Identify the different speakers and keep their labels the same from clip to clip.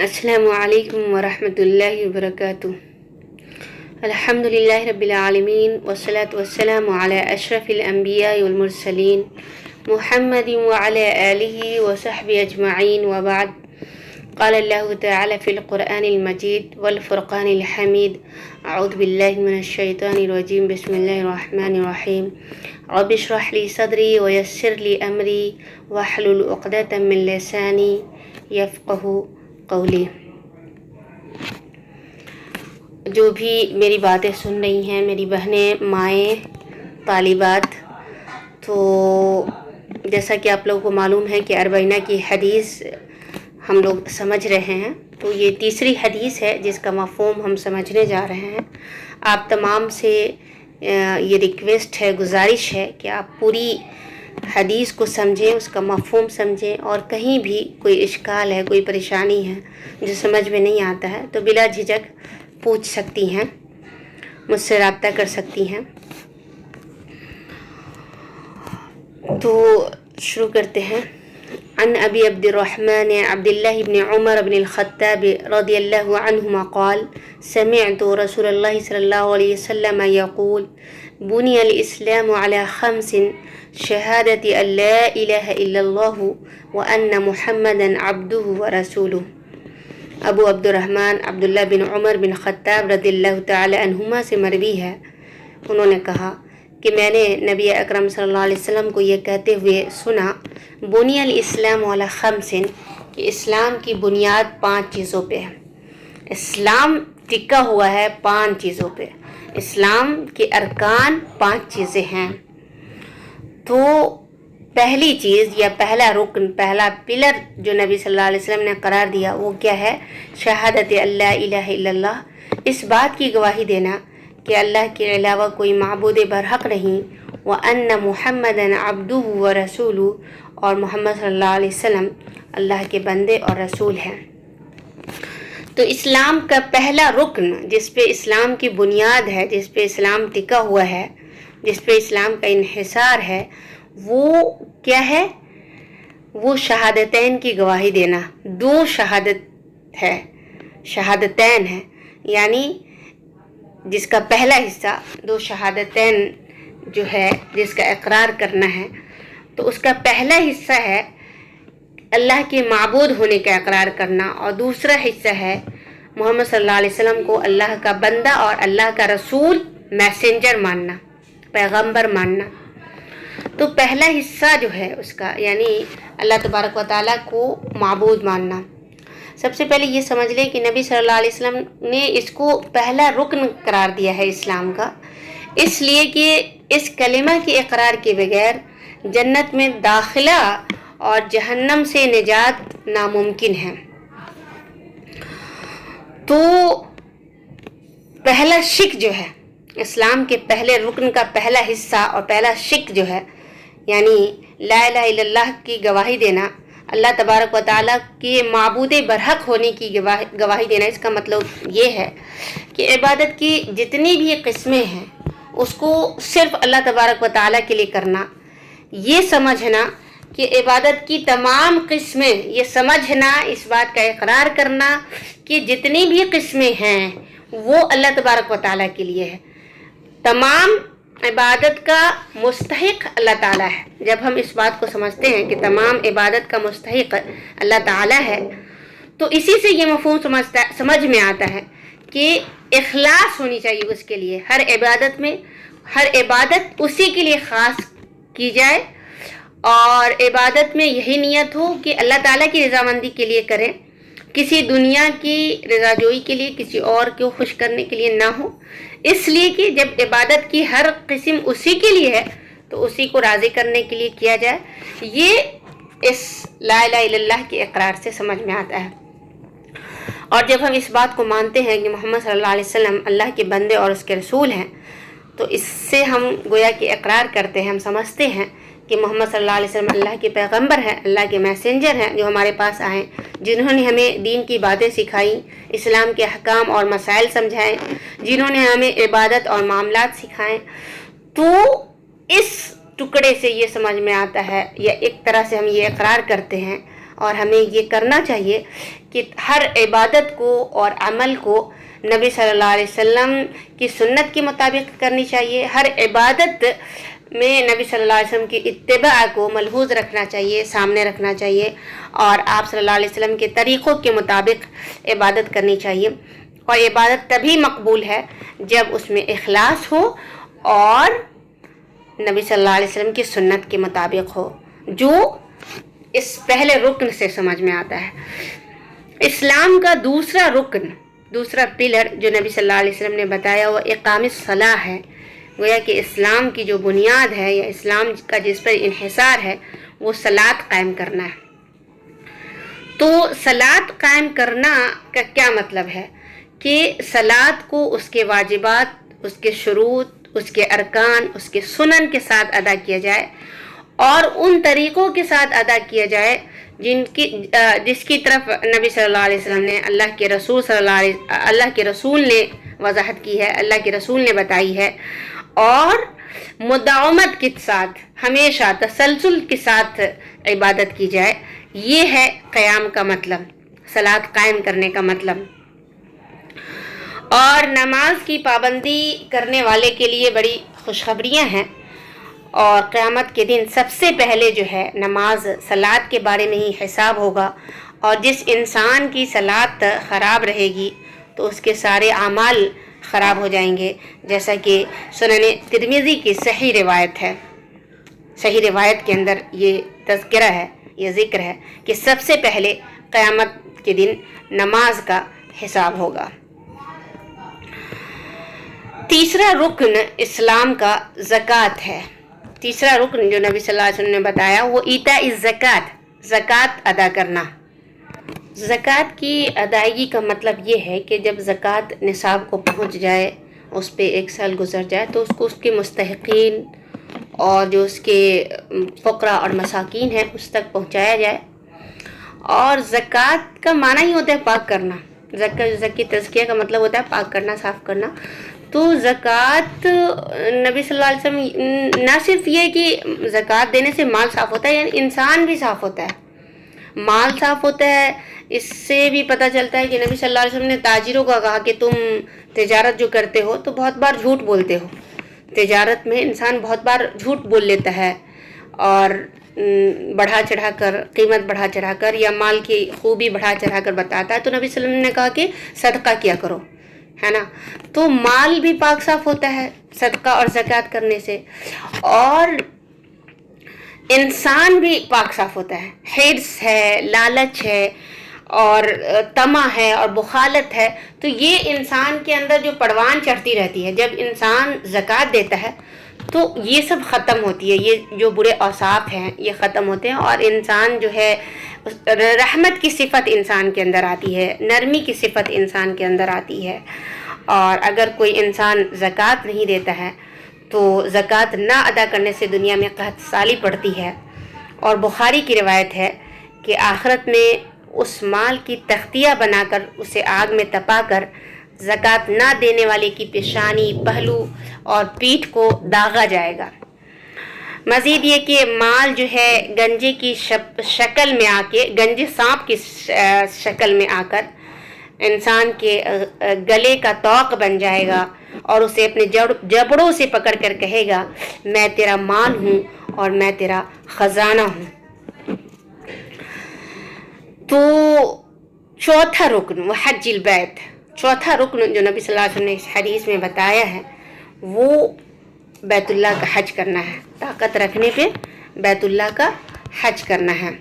Speaker 1: السلام علیکم ورحمۃ اللہ وبرکاتہ۔ الحمدللہ رب العالمین والصلاة والسلام علی اشرف الانبیاء والمرسلین محمد وعلی آلہ وصحبہ اجمعین وبعد۔ قال اللہ تعالی فی القرآن المجید والفرقان الحمید۔ اعوذ باللہ من الشیطان الرجیم، بسم اللہ الرحمن الرحیم۔ رب اشرح لی صدری ویسر لی امری واحلل عقدۃ من لسانی یفقہوا قولی۔ جو بھی میری باتیں سن رہی ہیں، میری بہنیں، مائیں، طالبات، تو جیسا کہ آپ لوگوں کو معلوم ہے کہ اربعینہ کی حدیث ہم لوگ سمجھ رہے ہیں، تو یہ تیسری حدیث ہے جس کا مفہوم ہم سمجھنے جا رہے ہیں۔ آپ تمام سے یہ ریکویسٹ ہے، گزارش ہے کہ آپ پوری حدیث کو سمجھیں، اس کا مفہوم سمجھیں، اور کہیں بھی کوئی اشکال ہے، کوئی پریشانی ہے جو سمجھ میں نہیں آتا ہے تو بلا جھجک پوچھ سکتی ہیں، مجھ سے رابطہ کر سکتی ہیں۔ تو شروع کرتے ہیں۔ عن ابی عبد الرحمن عبد اللہ بن عمر بن الخطاب رضی اللہ عنہما قال سمعت رسول اللہ صلی اللہ علیہ وسلم یقول بنی الاسلام علی خمس شہادت ان لا الہ الا اللہ وان محمدا عبدہ ورسولہ۔ ابو عبد الرحمن عبداللہ بن عمر بن خطاب رضی اللہ تعالی عنہما سے مروی ہے، انہوں نے کہا کہ میں نے نبی اکرم صلی اللہ علیہ وسلم کو یہ کہتے ہوئے سنا، بنی الاسلام علی خمس، کہ اسلام کی بنیاد 5 چیزوں پہ ہے۔ اسلام ٹکا ہوا ہے 5 چیزوں پہ، اسلام کے ارکان 5 چیزیں ہیں۔ تو پہلی چیز یا پہلا رکن، پہلا پلر جو نبی صلی اللہ علیہ وسلم نے قرار دیا وہ کیا ہے؟ شہادت اللہ الہ الا اللہ، اس بات کی گواہی دینا کہ اللہ کے علاوہ کوئی معبود برحق نہیں، وَأَنَّ مُحَمَّدًا عَبْدُهُ وَرَسُولُهُ، اور محمد صلی اللہ علیہ وسلم اللہ کے بندے اور رسول ہیں۔ تو اسلام کا پہلا رکن جس پہ اسلام کی بنیاد ہے، جس پہ اسلام ٹکا ہوا ہے، جس پہ اسلام کا انحصار ہے، وہ کیا ہے؟ وہ شہادتین کی گواہی دینا۔ 2 شہادت ہے، شہادتین ہے، یعنی جس کا پہلا حصہ 2 شہادتین جو ہے، جس کا اقرار کرنا ہے، تو اس کا پہلا حصہ ہے اللہ کے معبود ہونے کا اقرار کرنا، اور دوسرا حصہ ہے محمد صلی اللہ علیہ وسلم کو اللہ کا بندہ اور اللہ کا رسول، میسنجر ماننا، پیغمبر ماننا۔ تو پہلا حصہ جو ہے اس کا، یعنی اللہ تبارک و تعالیٰ کو معبود ماننا۔ سب سے پہلے یہ سمجھ لیں کہ نبی صلی اللہ علیہ وسلم نے اس کو پہلا رکن قرار دیا ہے اسلام کا، اس لیے کہ اس کلمہ کے اقرار کے بغیر جنت میں داخلہ اور جہنم سے نجات ناممکن ہے۔ تو پہلا شق جو ہے، اسلام کے پہلے رکن کا پہلا حصہ اور پہلا شق جو ہے، یعنی لا الہ الا اللہ کی گواہی دینا، اللہ تبارک و تعالیٰ کے معبود برحق ہونے کی گواہی دینا۔ اس کا مطلب یہ ہے کہ عبادت کی جتنی بھی قسمیں ہیں اس کو صرف اللہ تبارک و تعالیٰ کے لیے کرنا، یہ سمجھنا کہ عبادت کی تمام قسمیں، یہ سمجھنا، اس بات کا اقرار کرنا کہ جتنی بھی قسمیں ہیں وہ اللہ تبارک و تعالیٰ کے لیے ہے، تمام عبادت کا مستحق اللہ تعالیٰ ہے۔ جب ہم اس بات کو سمجھتے ہیں کہ تمام عبادت کا مستحق اللہ تعالیٰ ہے، تو اسی سے یہ مفہوم سمجھ میں آتا ہے کہ اخلاص ہونی چاہیے اس کے لیے، ہر عبادت میں، ہر عبادت اسی کے لیے خاص کی جائے، اور عبادت میں یہی نیت ہو کہ اللہ تعالیٰ کی رضامندی کے لیے کریں، کسی دنیا کی رضا جوئی کے لیے، کسی اور کو خوش کرنے کے لیے نہ ہو، اس لیے کہ جب عبادت کی ہر قسم اسی کے لیے ہے تو اسی کو راضی کرنے کے لیے کیا جائے۔ یہ اس لا الہ الا اللہ کے اقرار سے سمجھ میں آتا ہے۔ اور جب ہم اس بات کو مانتے ہیں کہ محمد صلی اللہ علیہ وسلم اللہ کے بندے اور اس کے رسول ہیں، تو اس سے ہم گویا کہ اقرار کرتے ہیں، ہم سمجھتے ہیں کہ محمد صلی اللہ علیہ وسلم اللہ کے پیغمبر ہیں، اللہ کے میسنجر ہیں، جو ہمارے پاس آئیں، جنہوں نے ہمیں دین کی باتیں سکھائیں، اسلام کے احکام اور مسائل سمجھائیں، جنہوں نے ہمیں عبادت اور معاملات سکھائیں۔ تو اس ٹکڑے سے یہ سمجھ میں آتا ہے، یا ایک طرح سے ہم یہ اقرار کرتے ہیں، اور ہمیں یہ کرنا چاہیے کہ ہر عبادت کو اور عمل کو نبی صلی اللہ علیہ وسلم کی سنت کے مطابق کرنی چاہیے. ہر عبادت میں نبی صلی اللہ علیہ وسلم کی اتباع کو ملحوظ رکھنا چاہیے، سامنے رکھنا چاہیے، اور آپ صلی اللہ علیہ وسلم کے طریقوں کے مطابق عبادت کرنی چاہیے. اور عبادت تبھی مقبول ہے جب اس میں اخلاص ہو اور نبی صلی اللہ علیہ وسلم کی سنت کے مطابق ہو، جو اس پہلے رکن سے سمجھ میں آتا ہے. اسلام کا دوسرا رکن، دوسرا پلر جو نبی صلی اللہ علیہ وسلم نے بتایا وہ اقام الصلاۃ ہے. گویا کہ اسلام کی جو بنیاد ہے یا اسلام کا جس پر انحصار ہے وہ صلاۃ قائم کرنا ہے. تو صلاۃ قائم کرنا کا کیا مطلب ہے کہ صلاۃ کو اس کے واجبات، اس کے شروط، اس کے ارکان، اس کے سنن کے ساتھ ادا کیا جائے، اور ان طریقوں کے ساتھ ادا کیا جائے جس کی طرف نبی صلی اللہ علیہ وسلم نے، اللہ کے رسول نے وضاحت کی ہے، اللہ کے رسول نے بتائی ہے، اور مداومت کے ساتھ، ہمیشہ تسلسل کے ساتھ عبادت کی جائے. یہ ہے قیام کا مطلب، صلاۃ قائم کرنے کا مطلب. اور نماز کی پابندی کرنے والے کے لیے بڑی خوشخبریاں ہیں. اور قیامت کے دن سب سے پہلے جو ہے نماز، صلاۃ کے بارے میں ہی حساب ہوگا. اور جس انسان کی صلاۃ خراب رہے گی تو اس کے سارے اعمال خراب ہو جائیں گے، جیسا کہ سنن ترمذی کی صحیح روایت ہے. صحیح روایت کے اندر یہ تذکرہ ہے، یہ ذکر ہے کہ سب سے پہلے قیامت کے دن نماز کا حساب ہوگا. تیسرا رکن اسلام کا زکوٰۃ ہے. تیسرا رکن جو نبی صلی اللہ علیہ وسلم نے بتایا وہ ایتاء الزکوٰۃ، زکوٰۃ ادا کرنا. زکوٰۃ کی ادائیگی کا مطلب یہ ہے کہ جب زکوٰۃ نصاب کو پہنچ جائے، اس پہ 1 سال گزر جائے، تو اس کو اس کے مستحقین اور جو اس کے فقراء اور مساکین ہیں اس تک پہنچایا جائے. اور زکوٰۃ کا معنی ہی ہوتا ہے پاک کرنا. زکی تزکیہ کا مطلب ہوتا ہے پاک کرنا، صاف کرنا. تو زکوٰۃ نبی صلی اللہ علیہ وسلم نہ صرف یہ کہ زکوٰۃ دینے سے مال صاف ہوتا ہے، یعنی انسان بھی صاف ہوتا ہے، مال صاف ہوتا ہے. اس سے بھی پتہ چلتا ہے کہ نبی صلی اللہ علیہ وسلم نے تاجروں کو کہا کہ تم تجارت جو کرتے ہو تو بہت بار جھوٹ بولتے ہو. تجارت میں انسان بہت بار جھوٹ بول لیتا ہے، اور بڑھا چڑھا کر، قیمت بڑھا چڑھا کر یا مال کی خوبی بڑھا چڑھا کر بتاتا ہے. تو نبی صلی اللہ علیہ وسلم نے کہا کہ صدقہ کیا کرو، ہے نا. تو مال بھی پاک صاف ہوتا ہے صدقہ اور زکوٰۃ کرنے سے، اور انسان بھی پاک صاف ہوتا ہے. حرص ہے، لالچ ہے، اور طمع ہے، اور بخالت ہے، تو یہ انسان کے اندر جو پروان چڑھتی رہتی ہے. جب انسان زکوٰۃ دیتا ہے تو یہ سب ختم ہوتی ہے، یہ جو برے اوصاف ہیں یہ ختم ہوتے ہیں، اور انسان جو ہے رحمت کی صفت انسان کے اندر آتی ہے، نرمی کی صفت انسان کے اندر آتی ہے. اور اگر کوئی انسان زکوٰۃ نہیں دیتا ہے تو زکوٰۃ نہ ادا کرنے سے دنیا میں قحط سالی پڑتی ہے. اور بخاری کی روایت ہے کہ آخرت میں اس مال کی تختیہ بنا کر اسے آگ میں تپا کر زکوٰۃ نہ دینے والے کی پیشانی، پہلو اور پیٹھ کو داغا جائے گا. مزید یہ کہ مال جو ہے گنجے کی شکل میں آ کے، گنجے سانپ کی شکل میں آ کر انسان کے گلے کا طوق بن جائے گا، اور اسے اپنے جبڑوں سے پکڑ کر کہے گا میں تیرا مال ہوں اور میں تیرا خزانہ ہوں. تو چوتھا رکن وہ حج البیت، چوتھا رکن جو نبی صلی اللہ علیہ وسلم نے اس حدیث میں بتایا ہے وہ بیت اللہ کا حج کرنا ہے. طاقت رکھنے پہ بیت اللہ کا حج کرنا ہے.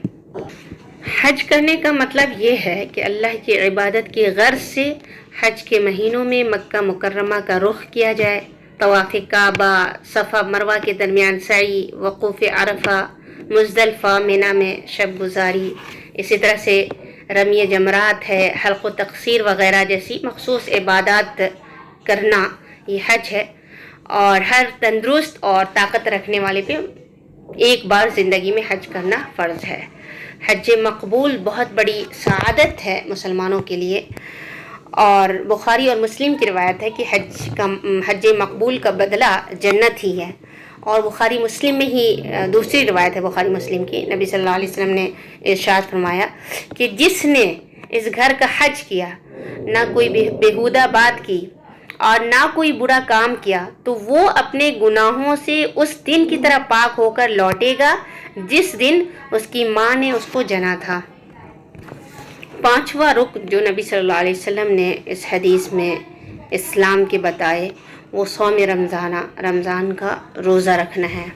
Speaker 1: حج کرنے کا مطلب یہ ہے کہ اللہ کی عبادت کی غرض سے حج کے مہینوں میں مکہ مکرمہ کا رخ کیا جائے. طواف کعبہ، صفا مروہ کے درمیان سعی، وقوف عرفہ، مزدلفہ منی میں شب گزاری، اسی طرح سے رمی جمرات ہے، حلق و تقصیر وغیرہ جیسی مخصوص عبادات کرنا، یہ حج ہے. اور ہر تندرست اور طاقت رکھنے والے پہ ایک بار زندگی میں حج کرنا فرض ہے. حج مقبول بہت بڑی سعادت ہے مسلمانوں کے لیے، اور بخاری اور مسلم کی روایت ہے کہ حج مقبول کا بدلہ جنت ہی ہے. اور بخاری مسلم میں ہی دوسری روایت ہے بخاری مسلم کی، نبی صلی اللہ علیہ وسلم نے ارشاد فرمایا کہ جس نے اس گھر کا حج کیا، نہ کوئی بیہودہ بات کی اور نہ کوئی برا کام کیا، تو وہ اپنے گناہوں سے اس دن کی طرح پاک ہو کر لوٹے گا جس دن اس کی ماں نے اس کو جنا تھا۔ پانچواں رکن جو نبی صلی اللہ علیہ وسلم نے اس حدیث میں اسلام کے بتائے وہ صوم رمضان کا روزہ رکھنا ہے۔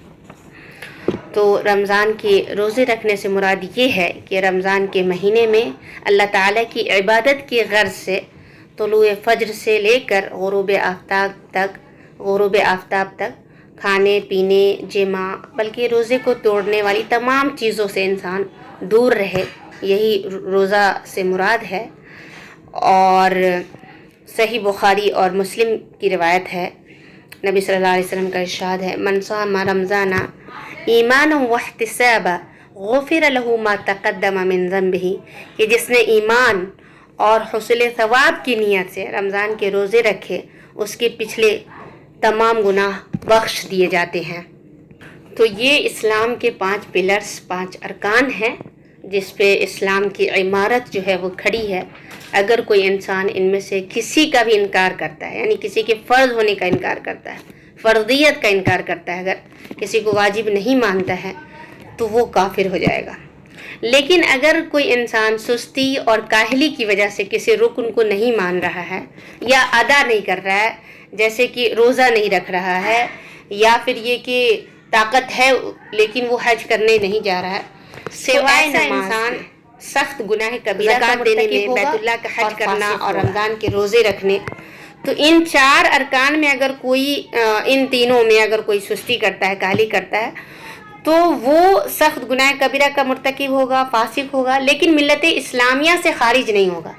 Speaker 1: تو رمضان کے روزے رکھنے سے مراد یہ ہے کہ رمضان کے مہینے میں اللہ تعالیٰ کی عبادت کی غرض سے طلوع فجر سے لے کر غروب آفتاب تک کھانے پینے، جمع بلکہ روزے کو توڑنے والی تمام چیزوں سے انسان دور رہے، یہی روزہ سے مراد ہے۔ اور صحیح بخاری اور مسلم کی روایت ہے، نبی صلی اللہ علیہ وسلم کا ارشاد ہے، من صام رمضان ایمانا واحتسابا غفر له ما تقدم من ذنبہ، کہ جس نے ایمان اور حصول ثواب کی نیت سے رمضان کے روزے رکھے اس کے پچھلے تمام گناہ بخش دیے جاتے ہیں۔ تو یہ اسلام کے 5 پلرز، 5 ارکان ہیں جس پہ اسلام کی عمارت جو ہے وہ کھڑی ہے۔ اگر کوئی انسان ان میں سے کسی کا بھی انکار کرتا ہے، یعنی کسی کے فرض ہونے کا انکار کرتا ہے، فرضیت کا انکار کرتا ہے، اگر کسی کو واجب نہیں مانتا ہے تو وہ کافر ہو جائے گا۔ لیکن اگر کوئی انسان سستی اور کاہلی کی وجہ سے کسی رکن کو نہیں مان رہا ہے یا ادا نہیں کر رہا ہے، جیسے کہ روزہ نہیں رکھ رہا ہے، یا پھر یہ کہ طاقت ہے لیکن وہ حج کرنے نہیں جا رہا ہے، سوائے انسان سخت گناہ کبیرہ کا مرتکب ہوگا، بیت اللہ کا حج کرنا اور رمضان کے روزے رکھنے، تو ان 4 ارکان میں اگر کوئی ان تینوں میں اگر کوئی سستی کرتا ہے، کاہلی کرتا ہے، تو وہ سخت گناہ کبیرہ کا مرتکب ہوگا، فاسق ہوگا، لیکن ملت اسلامیہ سے خارج نہیں ہوگا۔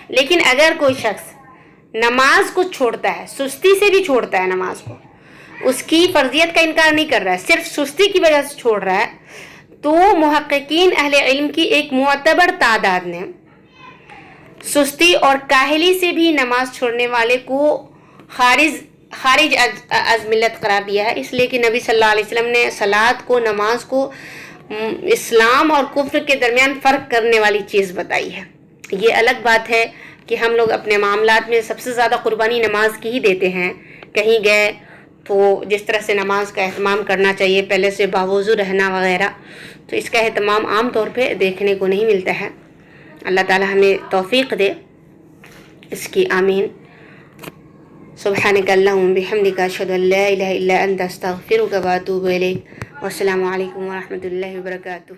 Speaker 1: لیکن اگر کوئی شخص نماز کو چھوڑتا ہے، سستی سے بھی چھوڑتا ہے نماز کو، اس کی فرضیت کا انکار نہیں کر رہا ہے، صرف سستی کی وجہ سے چھوڑ رہا ہے، تو محققین اہل علم کی ایک معتبر تعداد نے سستی اور کاہلی سے بھی نماز چھوڑنے والے کو خارج از ملت قرار دیا ہے، اس لیے کہ نبی صلی اللہ علیہ وسلم نے صلاۃ کو، نماز کو اسلام اور کفر کے درمیان فرق کرنے والی چیز بتائی ہے۔ یہ الگ بات ہے کہ ہم لوگ اپنے معاملات میں سب سے زیادہ قربانی نماز کی ہی دیتے ہیں، کہیں گئے تو جس طرح سے نماز کا اہتمام کرنا چاہیے، پہلے سے باوضو رہنا وغیرہ، تو اس کا اہتمام عام طور پہ دیکھنے کو نہیں ملتا ہے۔ اللہ تعالی ہمیں توفیق دے اس کی، آمین۔ سبحانک اللہم بحمدک اشہد ان لا الہ الا انت استغفرک واتوب الیک، والسلام علیکم ورحمۃ اللہ وبرکاتہ۔